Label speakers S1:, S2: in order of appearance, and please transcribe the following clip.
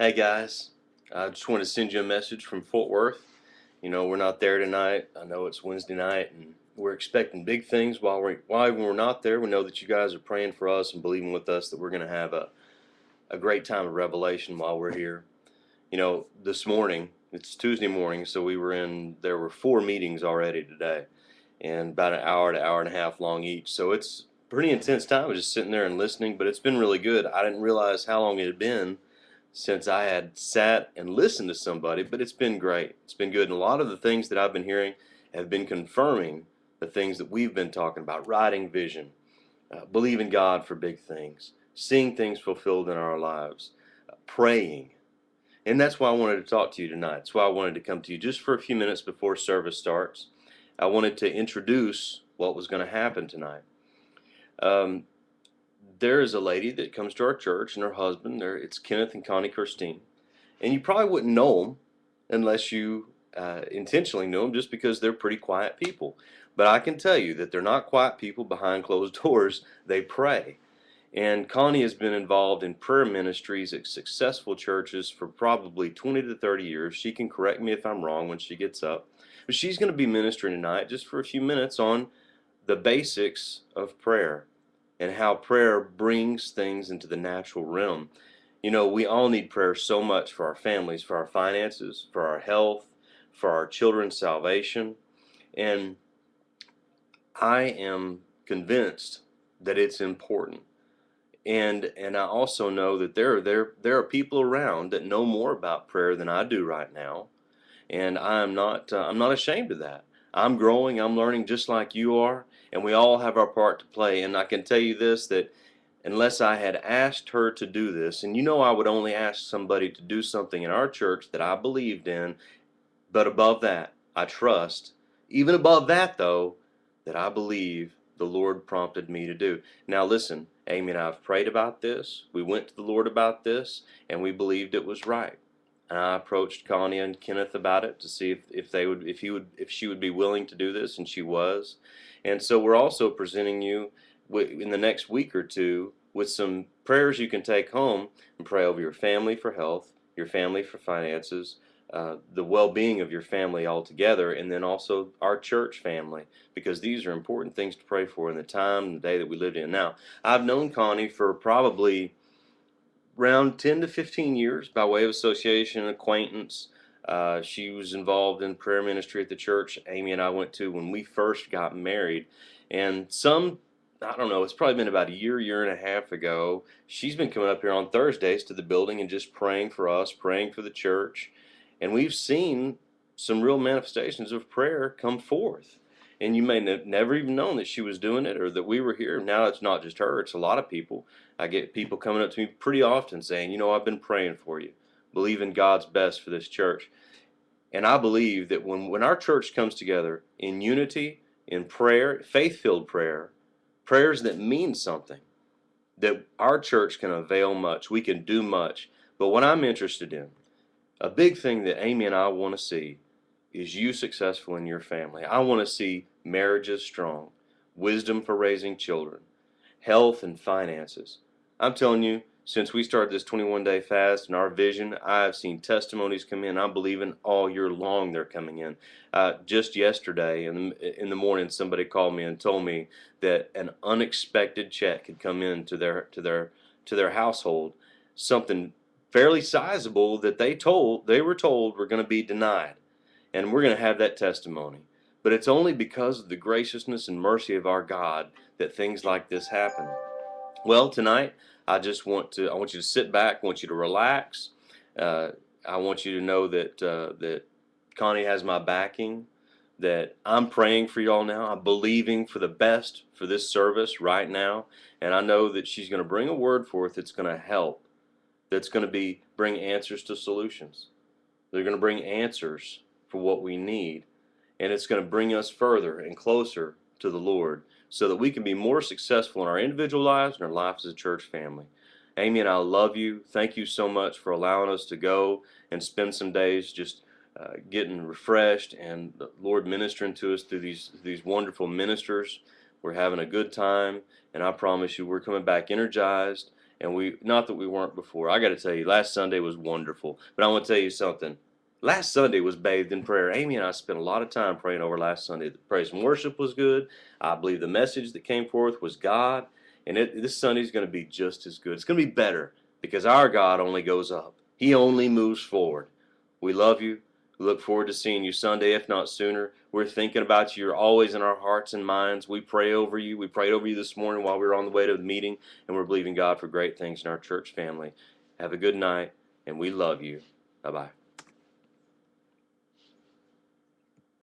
S1: Hey guys, I just want to send you a message from Fort Worth. You know, we're not there tonight. I know it's Wednesday night and we're expecting big things while we're not there. We know that you guys are praying for us and believing with us that we're going to have a great time of revelation while we're here. You know, this morning, it's Tuesday morning, so there were 4 meetings already today and about an hour to hour and a half long each. So it's pretty intense time. I was just sitting there and listening, but it's been really good. I didn't realize how long it had been since I had sat and listened to somebody, but it's been great. It's been good. And a lot of the things that I've been hearing have been confirming the things that we've been talking about: writing vision, believing God for big things, seeing things fulfilled in our lives, praying. And that's why I wanted to talk to you tonight. That's why I wanted to come to you just for a few minutes before service starts. I wanted to introduce what was going to happen tonight. Um, there is a lady that comes to our church and her husband. It's Kenneth and Connie Kirstine. And you probably wouldn't know them unless you intentionally know them, just because they're pretty quiet people. But I can tell you that they're not quiet people behind closed doors. They pray. And Connie has been involved in prayer ministries at successful churches for probably 20 to 30 years. She can correct me if I'm wrong when she gets up. But she's going to be ministering tonight just for a few minutes on the basics of prayer and how prayer brings things into the natural realm. You know, we all need prayer so much for our families, for our finances, for our health, for our children's salvation. And I am convinced that it's important. And I also know that there are people around that know more about prayer than I do right now, and I'm not ashamed of that. I'm growing, I'm learning just like you are, and we all have our part to play. And I can tell you this, that unless I had asked her to do this, and you know I would only ask somebody to do something in our church that I believed in, but above that, I trust. Even above that, though, that I believe the Lord prompted me to do. Now, listen, Amy and I have prayed about this. We went to the Lord about this, and we believed it was right. And I approached Connie and Kenneth about it to see if she would be willing to do this, and she was. And so we're also presenting you in the next week or two with some prayers you can take home and pray over your family for health, your family for finances, the well-being of your family altogether, and then also our church family, because these are important things to pray for in the time and the day that we live in. Now, I've known Connie for probably around 10 to 15 years by way of association and acquaintance. She was involved in prayer ministry at the church Amy and I went to when we first got married. And I don't know, it's probably been about a year and a half ago, she's been coming up here on Thursdays to the building and just praying for us, praying for the church. And we've seen some real manifestations of prayer come forth. And you may never even known that she was doing it or that we were here. Now it's not just her, it's a lot of people. I get people coming up to me pretty often saying, you know, I've been praying for you, believing God's best for this church. And I believe that when our church comes together in unity, in prayer, faith-filled prayer, prayers that mean something, that our church can avail much. We can do much. But what I'm interested in, a big thing that Amy and I want to see, is you successful in your family. I want to see marriages strong, wisdom for raising children, health and finances. I'm telling you, since we started this 21-day fast and our vision, I've seen testimonies come in. I'm believing all year long they're coming in. Just yesterday in the morning, somebody called me and told me that an unexpected check had come in to their household, something fairly sizable that they were told were going to be denied, and we're going to have that testimony. But it's only because of the graciousness and mercy of our God that things like this happen. Well, tonight I want you to sit back. I want you to relax. Uh, I want you to know that Connie has my backing. That I'm praying for y'all now. I'm believing for the best for this service right now, and I know that she's going to bring a word forth that's going to help. That's going to bring answers to solutions. They're going to bring answers for what we need, and it's going to bring us further and closer to the Lord so that we can be more successful in our individual lives and our lives as a church family. Amy and I love you. Thank you so much for allowing us to go and spend some days just getting refreshed and the Lord ministering to us through these wonderful ministers. We're having a good time, and I promise you we're coming back energized And not that we weren't before. I got to tell you, last Sunday was wonderful. But I want to tell you something. Last Sunday was bathed in prayer. Amy and I spent a lot of time praying over last Sunday. The praise and worship was good. I believe the message that came forth was God. And this Sunday is going to be just as good. It's going to be better because our God only goes up. He only moves forward. We love you. We look forward to seeing you Sunday, if not sooner. We're thinking about you. You're always in our hearts and minds. We pray over you. We prayed over you this morning while we were on the way to the meeting, and we're believing God for great things in our church family. Have a good night, and we love you. Bye-bye.